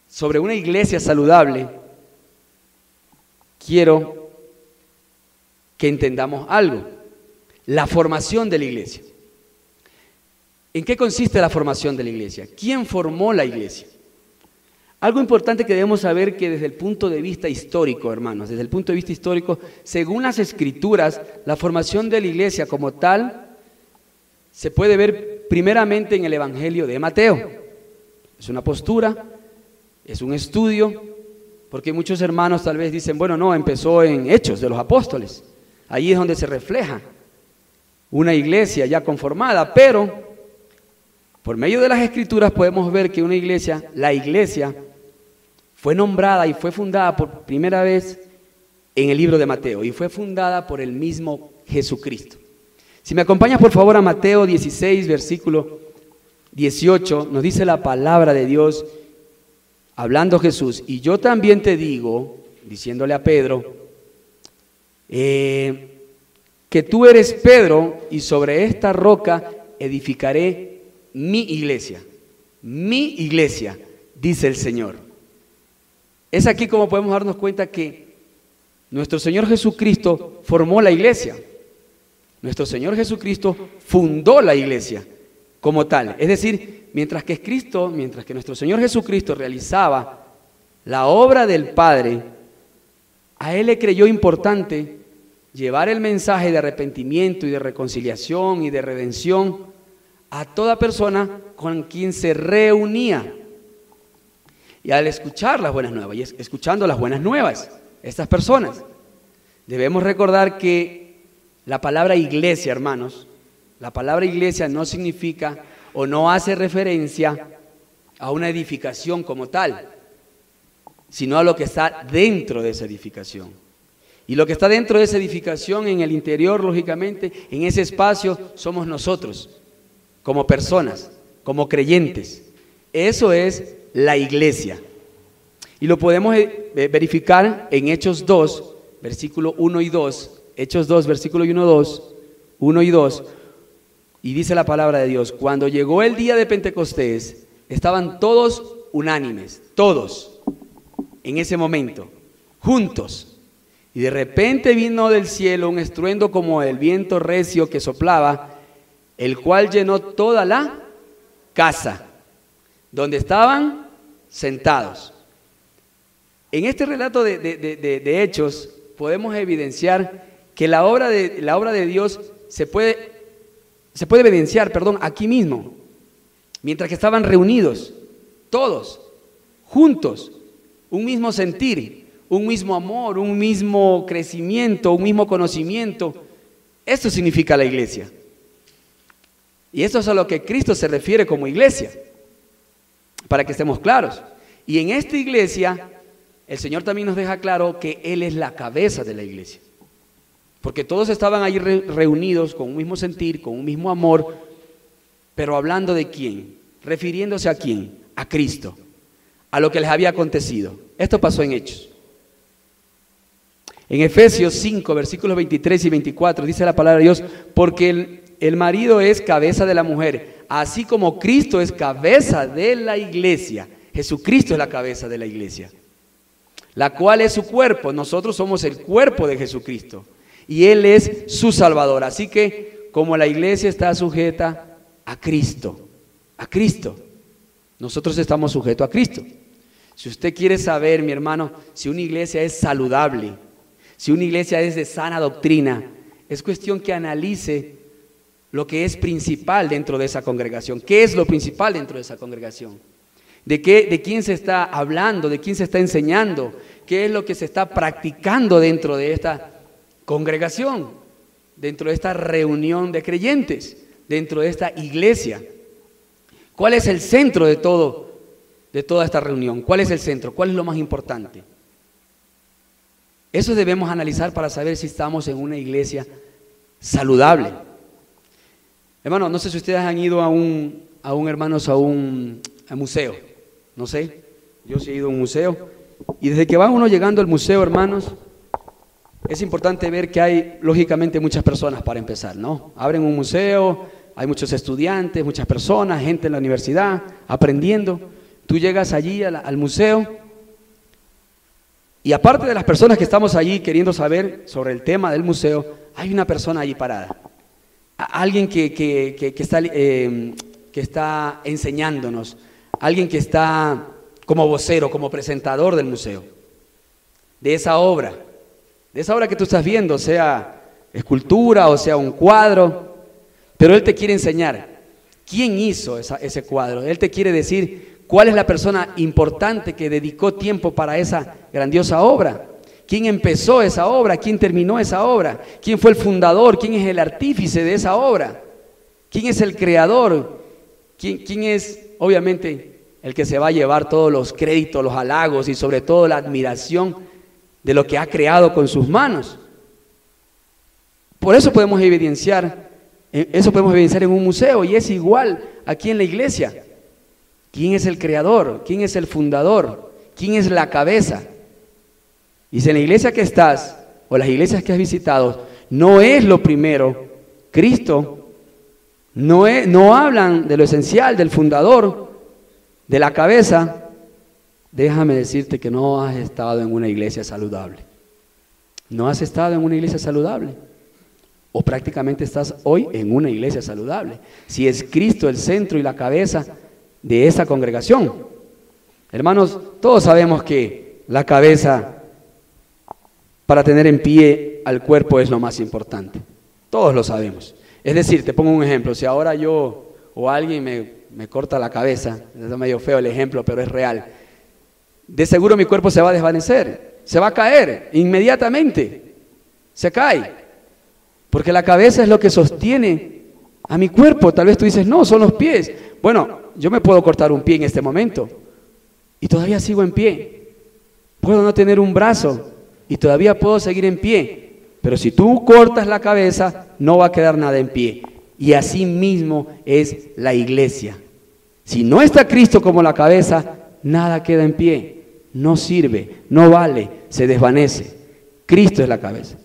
sobre una iglesia saludable, quiero que entendamos algo: la formación de la iglesia. ¿En qué consiste la formación de la iglesia? ¿Quién formó la iglesia? Algo importante que debemos saber, que desde el punto de vista histórico, hermanos, desde el punto de vista histórico, según las Escrituras, la formación de la iglesia como tal se puede ver primeramente en el Evangelio de Mateo. Es una postura, es un estudio, porque muchos hermanos tal vez dicen, bueno, no, empezó en Hechos de los Apóstoles. Ahí es donde se refleja una iglesia ya conformada, pero por medio de las Escrituras podemos ver que una iglesia, la iglesia, fue nombrada y fue fundada por primera vez en el libro de Mateo, y fue fundada por el mismo Jesucristo. Si me acompañas por favor a Mateo 16, versículo 18, nos dice la palabra de Dios, hablando Jesús: y yo también te digo, diciéndole a Pedro, que tú eres Pedro, y sobre esta roca edificaré mi iglesia, dice el Señor. Es aquí como podemos darnos cuenta que nuestro Señor Jesucristo formó la iglesia. Nuestro Señor Jesucristo fundó la iglesia como tal. Es decir, mientras que nuestro Señor Jesucristo realizaba la obra del Padre, a Él le creyó importante llevar el mensaje de arrepentimiento y de reconciliación y de redención a toda persona con quien se reunía. Y al escuchar las buenas nuevas, y escuchando las buenas nuevas, estas personas, debemos recordar que la palabra iglesia, hermanos, la palabra iglesia no significa o no hace referencia a una edificación como tal, sino a lo que está dentro de esa edificación. Y lo que está dentro de esa edificación, en el interior, lógicamente, en ese espacio, somos nosotros, como personas, como creyentes. Eso es la iglesia. Y lo podemos verificar en Hechos 2, versículo 1 y 2. Hechos 2, versículo 1 y 2. Y dice la palabra de Dios: cuando llegó el día de Pentecostés, estaban todos unánimes, todos, en ese momento, juntos. Y de repente vino del cielo un estruendo como el viento recio que soplaba, el cual llenó toda la casa donde estaban sentados. En este relato de Hechos podemos evidenciar que la obra de Dios se puede evidenciar, aquí mismo, mientras que estaban reunidos, todos, juntos, un mismo sentir, un mismo amor, un mismo crecimiento, un mismo conocimiento. Esto significa la iglesia. Y esto es a lo que Cristo se refiere como iglesia, para que estemos claros. Y en esta iglesia, el Señor también nos deja claro que Él es la cabeza de la iglesia. Porque todos estaban ahí reunidos con un mismo sentir, con un mismo amor, pero hablando de quién, refiriéndose a quién, a Cristo, a lo que les había acontecido. Esto pasó en Hechos. En Efesios 5, versículos 23 y 24, dice la palabra de Dios: porque el marido es cabeza de la mujer, así como Cristo es cabeza de la iglesia. Jesucristo es la cabeza de la iglesia, la cual es su cuerpo. Nosotros somos el cuerpo de Jesucristo y Él es su Salvador. Así que como la iglesia está sujeta a Cristo, nosotros estamos sujetos a Cristo. Si usted quiere saber, mi hermano, si una iglesia es saludable, si una iglesia es de sana doctrina, es cuestión que analice lo que es principal dentro de esa congregación. ¿Qué es lo principal dentro de esa congregación? ¿De quién se está hablando? ¿De quién se está enseñando? ¿Qué es lo que se está practicando dentro de esta congregación? Dentro de esta reunión de creyentes, dentro de esta iglesia. ¿Cuál es el centro de toda esta reunión? ¿Cuál es el centro? ¿Cuál es lo más importante? Eso debemos analizar para saber si estamos en una iglesia saludable. Hermano, no sé si ustedes han ido a un museo, no sé, yo sí he ido a un museo, y desde que va uno llegando al museo, hermanos, es importante ver que hay, lógicamente, muchas personas para empezar, ¿no? Abren un museo, hay muchos estudiantes, muchas personas, gente en la universidad, aprendiendo, Tú llegas allí al museo y aparte de las personas que estamos allí queriendo saber sobre el tema del museo, hay una persona allí parada. Alguien que está enseñándonos, alguien que está como vocero, como presentador del museo, de esa obra que tú estás viendo, sea escultura o sea un cuadro, pero él te quiere enseñar quién hizo ese cuadro. Él te quiere decir cuál es la persona importante que dedicó tiempo para esa grandiosa obra. ¿Quién empezó esa obra? ¿Quién terminó esa obra? ¿Quién fue el fundador? ¿Quién es el artífice de esa obra? ¿Quién es el creador? ¿Quién es, obviamente, el que se va a llevar todos los créditos, los halagos y sobre todo la admiración de lo que ha creado con sus manos? Por eso podemos evidenciar en un museo, y es igual aquí en la iglesia. ¿Quién es el creador? ¿Quién es el fundador? ¿Quién es la cabeza? Y si en la iglesia que estás o las iglesias que has visitado no es lo primero Cristo, no hablan de lo esencial, del fundador, de la cabeza, déjame decirte que no has estado en una iglesia saludable. No has estado en una iglesia saludable. O prácticamente estás hoy en una iglesia saludable. Si es Cristo el centro y la cabeza de esa congregación. Hermanos, todos sabemos que la cabeza para tener en pie al cuerpo es lo más importante. Todos lo sabemos. Es decir, te pongo un ejemplo. Si ahora yo o alguien me corta la cabeza, es medio feo el ejemplo, pero es real. De seguro mi cuerpo se va a desvanecer, se va a caer inmediatamente. Se cae. Porque la cabeza es lo que sostiene a mi cuerpo. Tal vez tú dices, no, son los pies. Bueno, yo me puedo cortar un pie en este momento y todavía sigo en pie. Puedo no tener un brazo y todavía puedo seguir en pie. Pero si tú cortas la cabeza, no va a quedar nada en pie. Y así mismo es la iglesia. Si no está Cristo como la cabeza, nada queda en pie. No sirve, no vale, se desvanece. Cristo es la cabeza.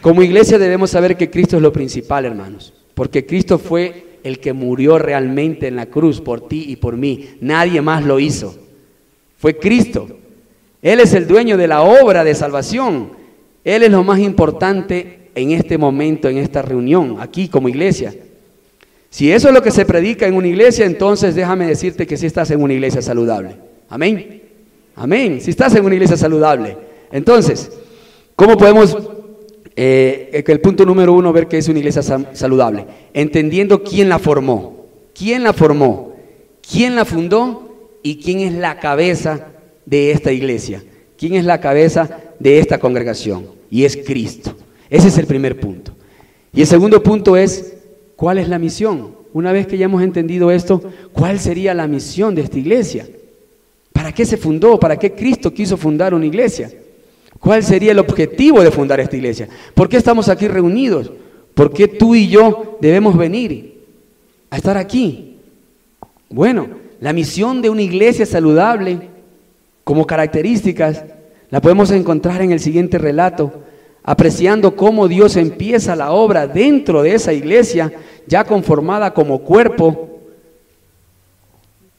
Como iglesia debemos saber que Cristo es lo principal, hermanos, porque Cristo fue el que murió realmente en la cruz por ti y por mí. Nadie más lo hizo. Fue Cristo. Él es el dueño de la obra de salvación. Él es lo más importante en este momento, en esta reunión, aquí como iglesia. Si eso es lo que se predica en una iglesia, entonces déjame decirte que sí estás en una iglesia saludable. Amén. Amén. Si estás en una iglesia saludable. Entonces, ¿cómo podemos... el punto número 1, ver que es una iglesia saludable, entendiendo quién la formó, quién la fundó y quién es la cabeza de esta iglesia, quién es la cabeza de esta congregación, y es Cristo. Ese es el primer punto. Y el segundo punto es, ¿cuál es la misión? Una vez que ya hemos entendido esto, ¿cuál sería la misión de esta iglesia? ¿Para qué se fundó? ¿Para qué Cristo quiso fundar una iglesia? ¿Cuál sería el objetivo de fundar esta iglesia? ¿Por qué estamos aquí reunidos? ¿Por qué tú y yo debemos venir a estar aquí? Bueno, la misión de una iglesia saludable, como características, la podemos encontrar en el siguiente relato, apreciando cómo Dios empieza la obra dentro de esa iglesia, ya conformada como cuerpo,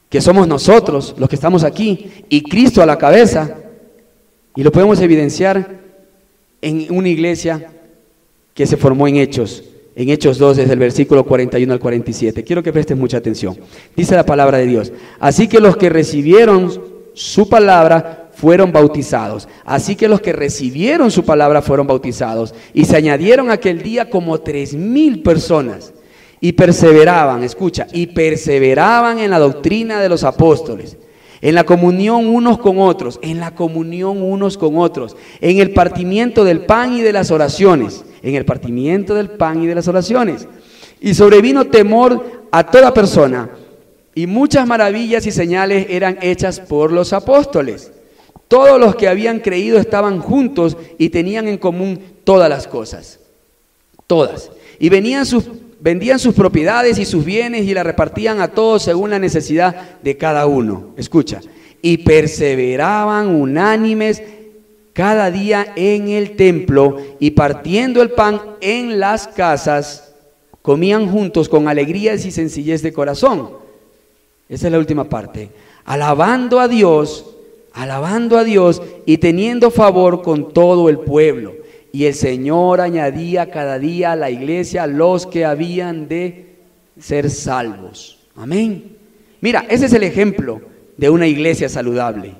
que somos nosotros, los que estamos aquí, y Cristo a la cabeza. Y lo podemos evidenciar en una iglesia que se formó en Hechos 2, desde el versículo 41 al 47. Quiero que prestes mucha atención. Dice la palabra de Dios: así que los que recibieron su palabra fueron bautizados. Así que los que recibieron su palabra fueron bautizados. Y se añadieron aquel día como 3,000 personas. Y perseveraban, escucha, y perseveraban en la doctrina de los apóstoles, en la comunión unos con otros, en el partimiento del pan y de las oraciones, Y sobrevino temor a toda persona, y muchas maravillas y señales eran hechas por los apóstoles. Todos los que habían creído estaban juntos y tenían en común todas las cosas, todas. Y vendían sus propiedades y sus bienes y las repartían a todos según la necesidad de cada uno. Escucha. Y perseveraban unánimes cada día en el templo, y partiendo el pan en las casas, comían juntos con alegrías y sencillez de corazón. Esa es la última parte. Alabando a Dios y teniendo favor con todo el pueblo. Y el Señor añadía cada día a la iglesia los que habían de ser salvos. Amén. Mira, ese es el ejemplo de una iglesia saludable.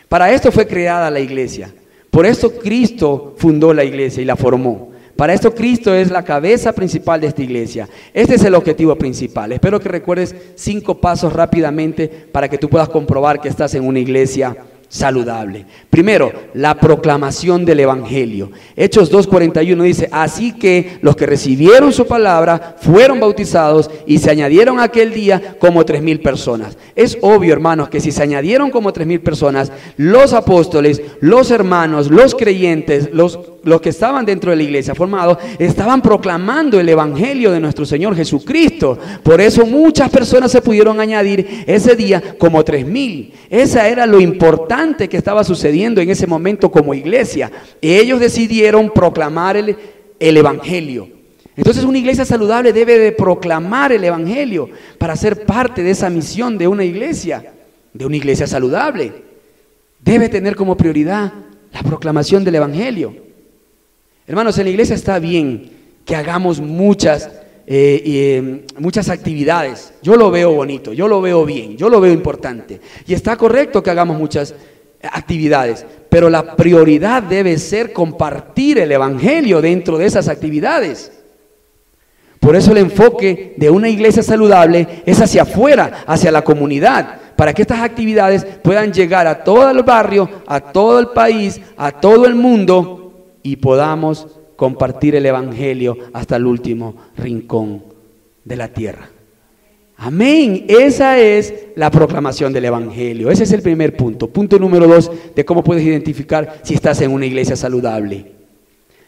Para esto fue creada la iglesia. Por esto Cristo fundó la iglesia y la formó. Para esto Cristo es la cabeza principal de esta iglesia. Este es el objetivo principal. Espero que recuerdes 5 pasos rápidamente para que tú puedas comprobar que estás en una iglesia saludable. Primero, la proclamación del evangelio. Hechos 2:41 dice: así que los que recibieron su palabra fueron bautizados y se añadieron aquel día como 3,000 personas. Es obvio, hermanos, que si se añadieron como 3,000 personas, los apóstoles, los hermanos, los creyentes, los que estaban dentro de la iglesia formados, estaban proclamando el evangelio de nuestro Señor Jesucristo. Por eso muchas personas se pudieron añadir ese día como 3,000. Esa era lo importante que estaba sucediendo en ese momento como iglesia. Ellos decidieron proclamar el evangelio. Entonces una iglesia saludable debe de proclamar el evangelio para ser parte de esa misión de una iglesia saludable. Debe tener como prioridad la proclamación del evangelio. Hermanos, en la iglesia está bien que hagamos muchas actividades. Yo lo veo bonito, yo lo veo bien, yo lo veo importante. Y está correcto que hagamos muchas actividades, pero la prioridad debe ser compartir el evangelio dentro de esas actividades. Por eso el enfoque de una iglesia saludable es hacia afuera, hacia la comunidad, para que estas actividades puedan llegar a todo el barrio, a todo el país, a todo el mundo, y podamos compartir el evangelio hasta el último rincón de la tierra. Amén. Esa es la proclamación del evangelio. Ese es el primer punto. Punto número 2 de cómo puedes identificar si estás en una iglesia saludable.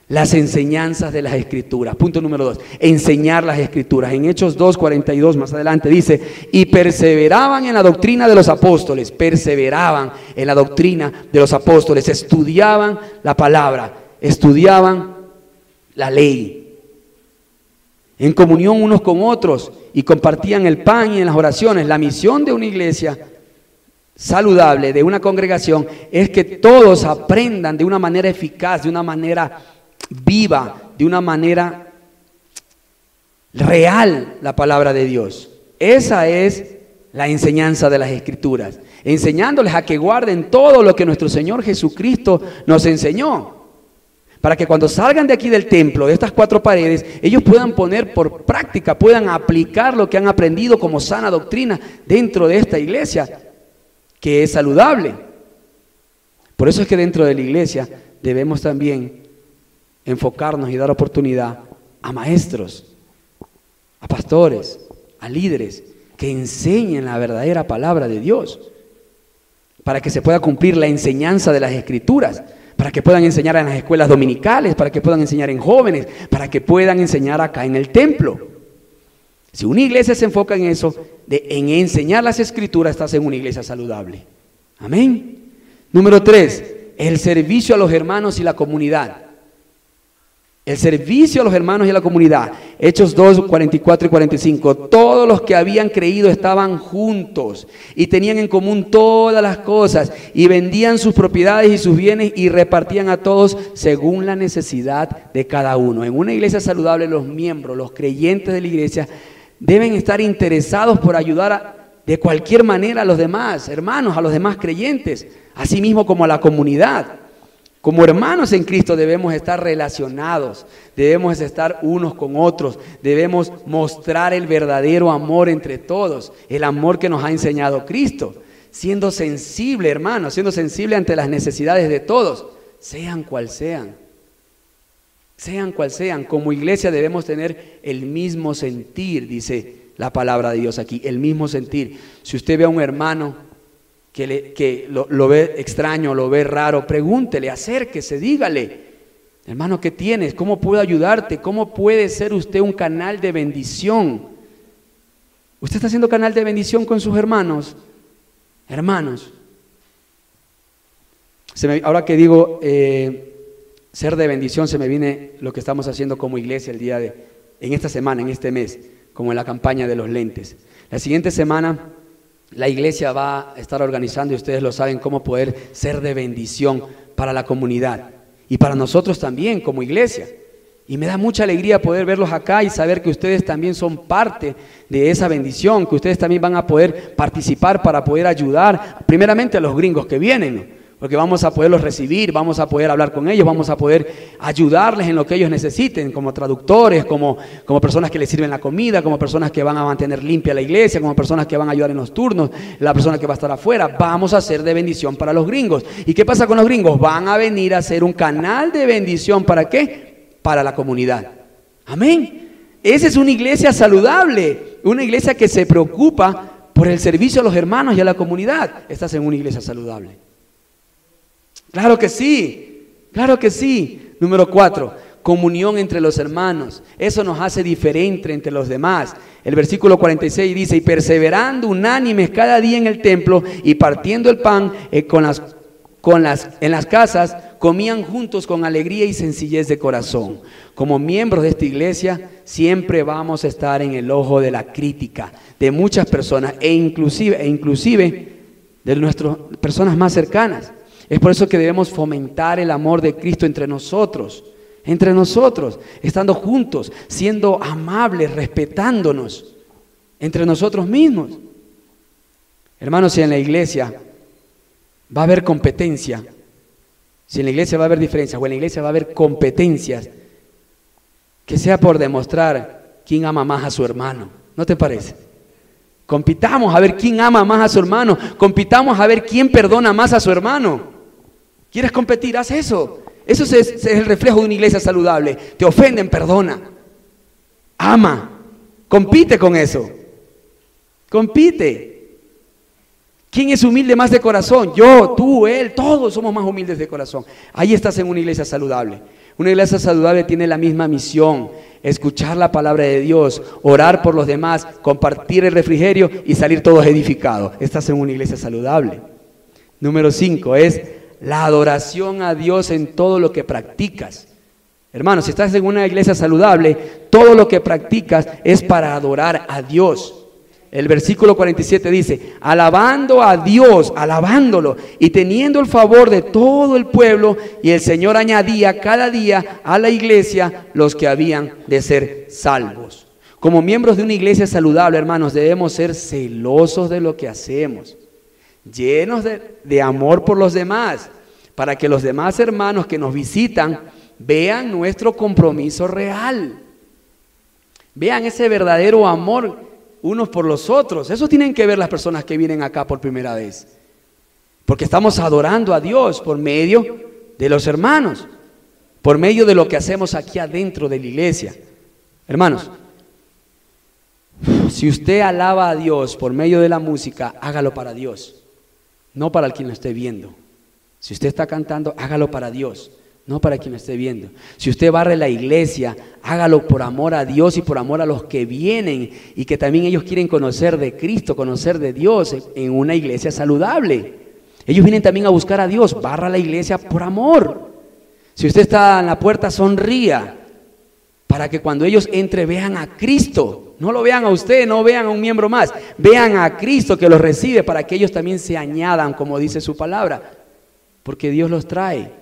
Las enseñanzas de las escrituras. Punto número 2, enseñar las escrituras. En Hechos 2:42 más adelante dice: y perseveraban en la doctrina de los apóstoles. Perseveraban en la doctrina de los apóstoles. Estudiaban la palabra, estudiaban la ley, en comunión unos con otros, y compartían el pan y en las oraciones. La misión de una iglesia saludable, de una congregación, es que todos aprendan de una manera eficaz, de una manera viva, de una manera real la palabra de Dios. Esa es la enseñanza de las escrituras, enseñándoles a que guarden todo lo que nuestro Señor Jesucristo nos enseñó, para que cuando salgan de aquí del templo, de estas 4 paredes, ellos puedan poner por práctica, puedan aplicar lo que han aprendido como sana doctrina dentro de esta iglesia, que es saludable. Por eso es que dentro de la iglesia debemos también enfocarnos y dar oportunidad a maestros, a pastores, a líderes que enseñen la verdadera palabra de Dios, para que se pueda cumplir la enseñanza de las escrituras, para que puedan enseñar en las escuelas dominicales, para que puedan enseñar en jóvenes, para que puedan enseñar acá en el templo. Si una iglesia se enfoca en eso, en enseñar las escrituras, estás en una iglesia saludable. Amén. Número 3, el servicio a los hermanos y la comunidad. El servicio a los hermanos y a la comunidad. Hechos 2:44 y 45. Todos los que habían creído estaban juntos y tenían en común todas las cosas, y vendían sus propiedades y sus bienes y repartían a todos según la necesidad de cada uno. En una iglesia saludable, los miembros, los creyentes de la iglesia deben estar interesados por ayudar de cualquier manera a los demás hermanos, a los demás creyentes, así mismo como a la comunidad. Como hermanos en Cristo debemos estar relacionados, debemos estar unos con otros, debemos mostrar el verdadero amor entre todos, el amor que nos ha enseñado Cristo, siendo sensible, hermanos, siendo sensible ante las necesidades de todos, sean cual sean. Sean cual sean, como iglesia debemos tener el mismo sentir, dice la palabra de Dios aquí, el mismo sentir. Si usted ve a un hermano que lo ve extraño, lo ve raro, pregúntele, acérquese, dígale: hermano, ¿qué tienes? ¿Cómo puedo ayudarte? ¿Cómo puede ser usted un canal de bendición? ¿Usted está haciendo canal de bendición con sus hermanos? Hermanos, ahora que digo ser de bendición, se me viene lo que estamos haciendo como iglesia en esta semana, en este mes, como en la campaña de los lentes. La siguiente semana la iglesia va a estar organizando, y ustedes lo saben, cómo poder ser de bendición para la comunidad y para nosotros también como iglesia. Y me da mucha alegría poder verlos acá y saber que ustedes también son parte de esa bendición, que ustedes también van a poder participar para poder ayudar primeramente a los gringos que vienen, ¿no? Porque vamos a poderlos recibir, vamos a poder hablar con ellos, vamos a poder ayudarles en lo que ellos necesiten, como traductores, como personas que les sirven la comida, como personas que van a mantener limpia la iglesia, como personas que van a ayudar en los turnos, la persona que va a estar afuera. Vamos a ser de bendición para los gringos. ¿Y qué pasa con los gringos? Van a venir a ser un canal de bendición. ¿Para qué? Para la comunidad. Amén. Esa es una iglesia saludable, una iglesia que se preocupa por el servicio a los hermanos y a la comunidad. Estás en una iglesia saludable. Claro que sí, claro que sí. Número 4, comunión entre los hermanos. Eso nos hace diferente entre los demás. El versículo 46 dice: y perseverando unánimes cada día en el templo y partiendo el pan en las casas, comían juntos con alegría y sencillez de corazón. Como miembros de esta iglesia siempre vamos a estar en el ojo de la crítica de muchas personas e inclusive de nuestras personas más cercanas. Es por eso que debemos fomentar el amor de Cristo entre nosotros, estando juntos, siendo amables, respetándonos entre nosotros mismos. Hermanos, si en la iglesia va a haber competencia, si en la iglesia va a haber diferencias o en la iglesia va a haber competencias, que sea por demostrar quién ama más a su hermano. ¿No te parece? Compitamos a ver quién ama más a su hermano, compitamos a ver quién perdona más a su hermano. ¿Quieres competir? Haz eso. Eso es el reflejo de una iglesia saludable. Te ofenden, perdona. Ama. Compite con eso. Compite. ¿Quién es humilde más de corazón? Yo, tú, él, todos somos más humildes de corazón. Ahí estás en una iglesia saludable. Una iglesia saludable tiene la misma misión: escuchar la palabra de Dios, orar por los demás, compartir el refrigerio y salir todos edificados. Estás en una iglesia saludable. Número 5 es la adoración a Dios en todo lo que practicas. Hermanos, si estás en una iglesia saludable, todo lo que practicas es para adorar a Dios. El versículo 47 dice: alabando a Dios, alabándolo y teniendo el favor de todo el pueblo, y el Señor añadía cada día a la iglesia los que habían de ser salvos. Como miembros de una iglesia saludable, hermanos, debemos ser celosos de lo que hacemos, llenos de amor por los demás, para que los demás hermanos que nos visitan vean nuestro compromiso real, vean ese verdadero amor unos por los otros. Eso tienen que ver las personas que vienen acá por primera vez, porque estamos adorando a Dios por medio de los hermanos, por medio de lo que hacemos aquí adentro de la iglesia. Hermanos, si usted alaba a Dios por medio de la música, hágalo para Dios, no para el quien lo esté viendo. Si usted está cantando, hágalo para Dios, no para quien lo esté viendo. Si usted barre la iglesia, hágalo por amor a Dios y por amor a los que vienen y que también ellos quieren conocer de Cristo, conocer de Dios en una iglesia saludable. Ellos vienen también a buscar a Dios. Barra la iglesia por amor. Si usted está en la puerta, sonría para que cuando ellos entren vean a Cristo. No lo vean a usted, no vean a un miembro más. Vean a Cristo que los recibe, para que ellos también se añadan, como dice su palabra. Porque Dios los trae.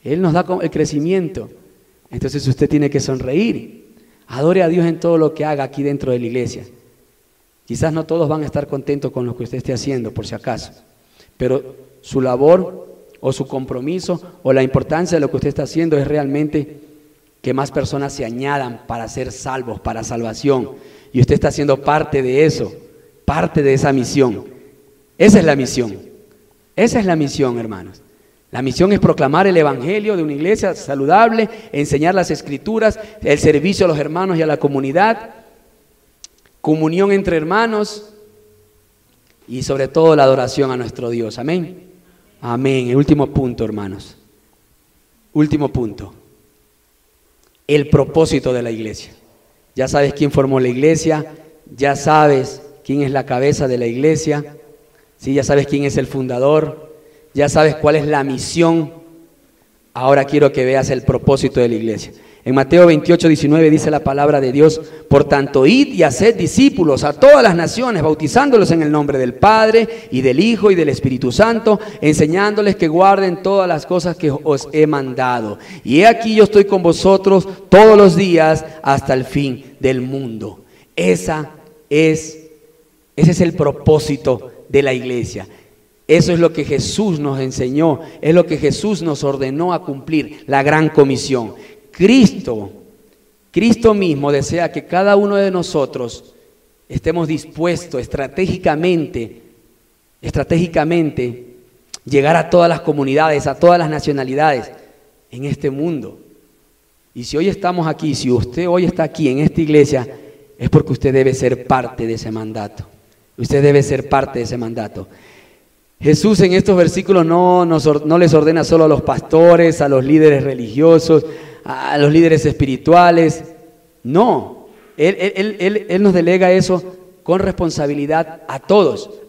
Él nos da el crecimiento. Entonces usted tiene que sonreír. Adore a Dios en todo lo que haga aquí dentro de la iglesia. Quizás no todos van a estar contentos con lo que usted esté haciendo, por si acaso. Pero su labor o su compromiso o la importancia de lo que usted está haciendo es realmente que más personas se añadan para ser salvos, para salvación. Y usted está haciendo parte de eso, parte de esa misión. Esa es la misión. Esa es la misión, hermanos. La misión es proclamar el evangelio de una iglesia saludable, enseñar las escrituras, el servicio a los hermanos y a la comunidad, comunión entre hermanos y sobre todo la adoración a nuestro Dios. Amén. Amén. El último punto, hermanos. Último punto. El propósito de la iglesia. Ya sabes quién formó la iglesia, ya sabes quién es la cabeza de la iglesia, ¿sí? Ya sabes quién es el fundador, ya sabes cuál es la misión. Ahora quiero que veas el propósito de la iglesia. En Mateo 28, 19 dice la palabra de Dios: por tanto, id y haced discípulos a todas las naciones, bautizándolos en el nombre del Padre y del Hijo y del Espíritu Santo, enseñándoles que guarden todas las cosas que os he mandado. Y he aquí yo estoy con vosotros todos los días hasta el fin del mundo. Ese es el propósito de la iglesia. Eso es lo que Jesús nos enseñó, es lo que Jesús nos ordenó a cumplir, la gran comisión. Cristo mismo desea que cada uno de nosotros estemos dispuestos estratégicamente llegar a todas las comunidades, a todas las nacionalidades en este mundo. Y si hoy estamos aquí, si usted hoy está aquí en esta iglesia, es porque usted debe ser parte de ese mandato. Usted debe ser parte de ese mandato. Jesús en estos versículos no les ordena solo a los pastores, a los líderes religiosos, a los líderes espirituales. No, Él nos delega eso con responsabilidad a todos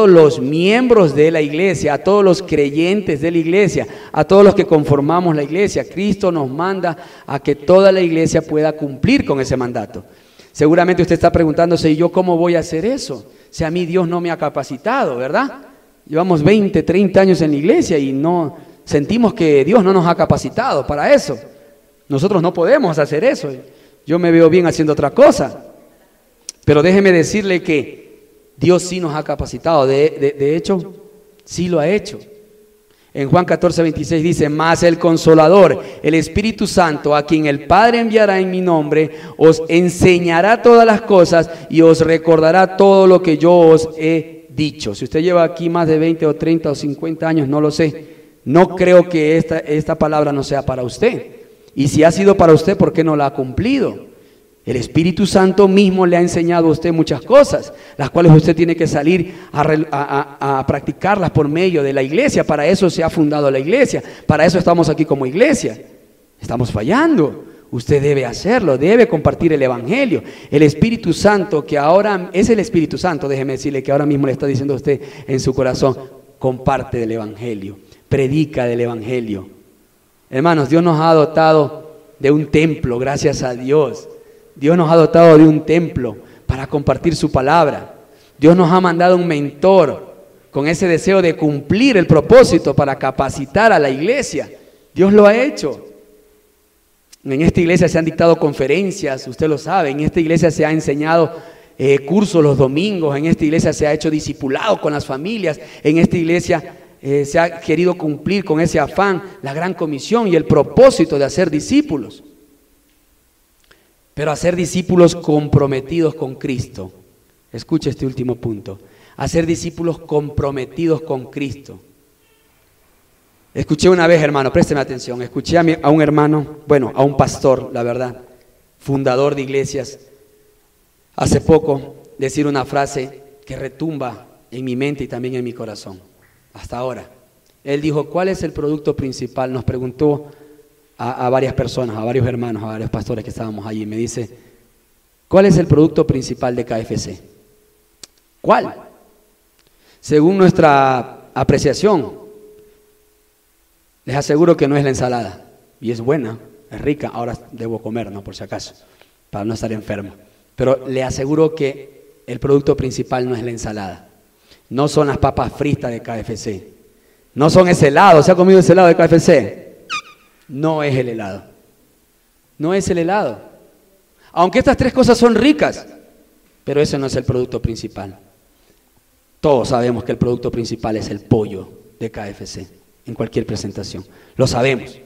los miembros de la iglesia, a todos los creyentes de la iglesia, a todos los que conformamos la iglesia. Cristo nos manda a que toda la iglesia pueda cumplir con ese mandato. Seguramente usted está preguntándose: ¿y yo cómo voy a hacer eso? Si a mí Dios no me ha capacitado, ¿verdad? Llevamos 20, 30 años en la iglesia y no sentimos que Dios no nos ha capacitado para eso. Nosotros no podemos hacer eso. Yo me veo bien haciendo otra cosa. Pero déjeme decirle que Dios sí nos ha capacitado. De hecho, sí lo ha hecho. En Juan 14, 26 dice: mas el Consolador, el Espíritu Santo, a quien el Padre enviará en mi nombre, os enseñará todas las cosas y os recordará todo lo que yo os he dicho. Si usted lleva aquí más de 20 o 30 o 50 años, no lo sé. No creo que esta palabra no sea para usted. Y si ha sido para usted, ¿por qué no la ha cumplido? El Espíritu Santo mismo le ha enseñado a usted muchas cosas, las cuales usted tiene que salir a practicarlas por medio de la iglesia. Para eso se ha fundado la iglesia, para eso estamos aquí como iglesia. Estamos fallando. Usted debe hacerlo, debe compartir el Evangelio. El Espíritu Santo, que ahora es el Espíritu Santo, déjeme decirle que ahora mismo le está diciendo a usted en su corazón: comparte del Evangelio, predica del Evangelio. Hermanos, Dios nos ha dotado de un templo, gracias a Dios. Dios nos ha dotado de un templo para compartir su palabra. Dios nos ha mandado un mentor con ese deseo de cumplir el propósito para capacitar a la iglesia. Dios lo ha hecho. En esta iglesia se han dictado conferencias, usted lo sabe. En esta iglesia se ha enseñado cursos los domingos. En esta iglesia se ha hecho discipulado con las familias. En esta iglesia se ha querido cumplir con ese afán la gran comisión y el propósito de hacer discípulos. Pero hacer discípulos comprometidos con Cristo. Escuche este último punto. Hacer discípulos comprometidos con Cristo. Escuché una vez, hermano, présteme atención, escuché a un hermano, a un pastor, la verdad, fundador de iglesias, hace poco decir una frase que retumba en mi mente y también en mi corazón, hasta ahora. Él dijo: ¿cuál es el producto principal? Nos preguntó a varias personas, a varios hermanos, a varios pastores que estábamos allí. Me dice: ¿cuál es el producto principal de KFC? ¿Cuál? Según nuestra apreciación, les aseguro que no es la ensalada. Y es buena, es rica. Ahora debo comer, ¿no? Por si acaso, para no estar enfermo. Pero le aseguro que el producto principal no es la ensalada. No son las papas fritas de KFC. No son ese helado. ¿Se ha comido ese helado de KFC? No es el helado. No es el helado. Aunque estas tres cosas son ricas, pero ese no es el producto principal. Todos sabemos que el producto principal es el pollo de KFC en cualquier presentación. Lo sabemos.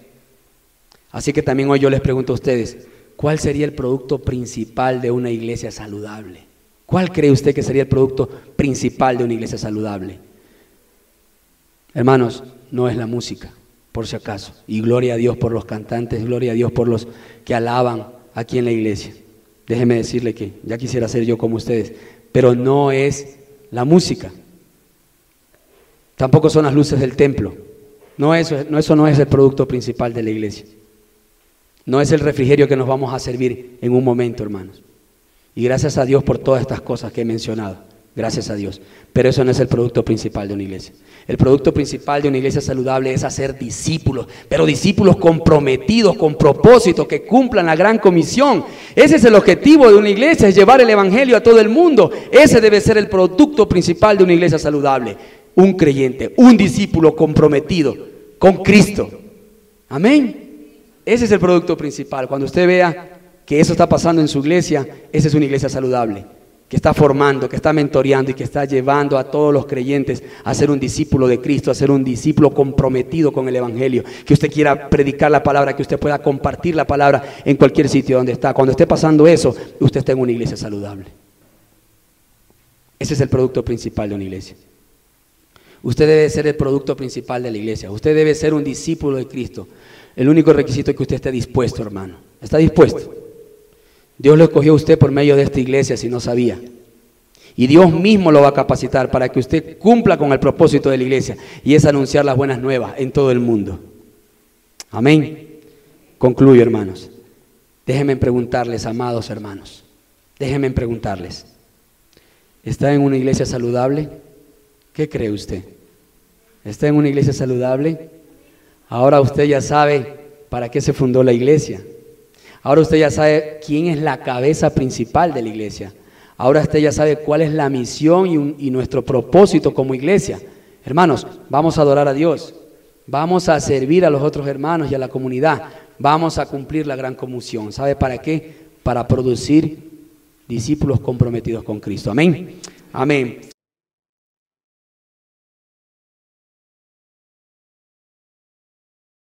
Así que también hoy yo les pregunto a ustedes: ¿cuál sería el producto principal de una iglesia saludable? ¿Cuál cree usted que sería el producto principal de una iglesia saludable? Hermanos, no es la música, por si acaso. Y gloria a Dios por los cantantes, gloria a Dios por los que alaban aquí en la iglesia. Déjeme decirle que ya quisiera ser yo como ustedes, pero no es la música. Tampoco son las luces del templo. Eso no es el producto principal de la iglesia. No es el refrigerio que nos vamos a servir en un momento, hermanos. Y gracias a Dios por todas estas cosas que he mencionado. Gracias a Dios. Pero eso no es el producto principal de una iglesia. El producto principal de una iglesia saludable es hacer discípulos, pero discípulos comprometidos, con propósito, que cumplan la gran comisión. Ese es el objetivo de una iglesia, es llevar el evangelio a todo el mundo. Ese debe ser el producto principal de una iglesia saludable. Un creyente, un discípulo comprometido con Cristo. Amén. Ese es el producto principal. Cuando usted vea que eso está pasando en su iglesia, esa es una iglesia saludable, que está formando, que está mentoreando y que está llevando a todos los creyentes a ser un discípulo de Cristo, a ser un discípulo comprometido con el evangelio, que usted quiera predicar la palabra, que usted pueda compartir la palabra en cualquier sitio donde está. Cuando esté pasando eso, usted está en una iglesia saludable. Ese es el producto principal de una iglesia. Usted debe ser el producto principal de la iglesia. Usted debe ser un discípulo de Cristo. El único requisito es que usted esté dispuesto, hermano. ¿Está dispuesto? Dios lo escogió a usted por medio de esta iglesia si no sabía. Y Dios mismo lo va a capacitar para que usted cumpla con el propósito de la iglesia, y es anunciar las buenas nuevas en todo el mundo. Amén. Concluyo, hermanos. Déjenme preguntarles, amados hermanos. Déjenme preguntarles. ¿Está en una iglesia saludable? ¿Qué cree usted? ¿Está en una iglesia saludable? Ahora usted ya sabe para qué se fundó la iglesia. Ahora usted ya sabe quién es la cabeza principal de la iglesia. Ahora usted ya sabe cuál es la misión y nuestro propósito como iglesia. Hermanos, vamos a adorar a Dios. Vamos a servir a los otros hermanos y a la comunidad. Vamos a cumplir la gran comisión. ¿Sabe para qué? Para producir discípulos comprometidos con Cristo. Amén. Amén.